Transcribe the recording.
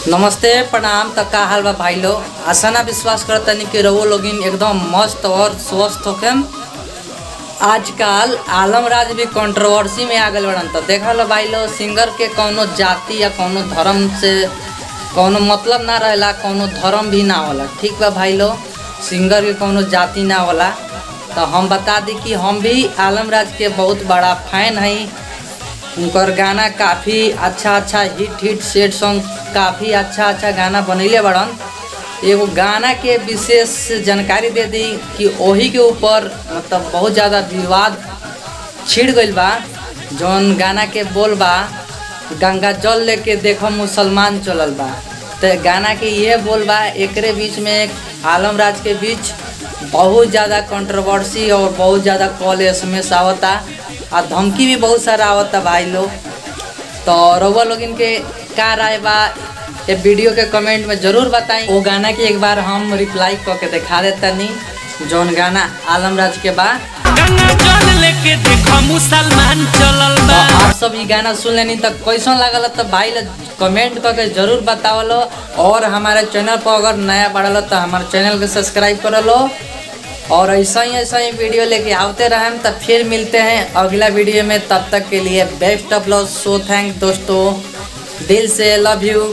नमस्ते प्रणाम। तो का हाल बा भाई लोग। आशा ना विश्वास करतनी कि रवो लोगिन एकदम मस्त और स्वस्थ होके। आजकल आलमराज भी कंट्रोवर्सी में आ गए बड़न। तो देखा लो भाई लोग, सिंगर के कोनो जाति या कोनो धर्म से कोनो मतलब ना रहेला, कोनो धर्म भी ना होला। ठीक बा भाई लोग, सिंगर के कोनो जाति ना होला। तो हम बता दी कि हम भी आलमराज के बहुत बड़ा फैन हई। उनकर गाना काफ़ी अच्छा हिट सेट सॉन्ग काफ़ी अच्छा गाना बनैले बड़न। एगो गाना के विशेष जानकारी दे दी कि वही के ऊपर मतलब बहुत ज़्यादा विवाद छिड़ गई बा। जौन गाना के बोल बा, गंगा जल लेके देखो मुसलमान चलल बा। तो गाना के ये बोल बा, एकरे बीच में आलमराज के बीच बहुत ज़्यादा कंट्रोवर्सी और बहुत ज़्यादा कॉल SMS आवता और धमकी भी बहुत सारा आवता भाई लोग। तो रउआ लोग इनके का राय बा ये वीडियो के कमेंट में ज़रूर बताएं। वो गाना के एक बार हम रिप्लाई करके दिखा देता नहीं। जौन गाना आलमराज के बा, गंगा जल लेके देखो मुसलमान चलल बा। तो आप सब ये गाना सुन लेनी तो कैसन लागल तो भाई लोग कमेंट करके ज़रूर बतावलो। और हमारे चैनल पर अगर नया बढ़ल तो हमारे चैनल के सब्सक्राइब कर लो। और ऐसा ही वीडियो लेके आते रहें। तब फिर मिलते हैं अगला वीडियो में। तब तक के लिए best of luck. So thank दोस्तों, दिल से लव यू।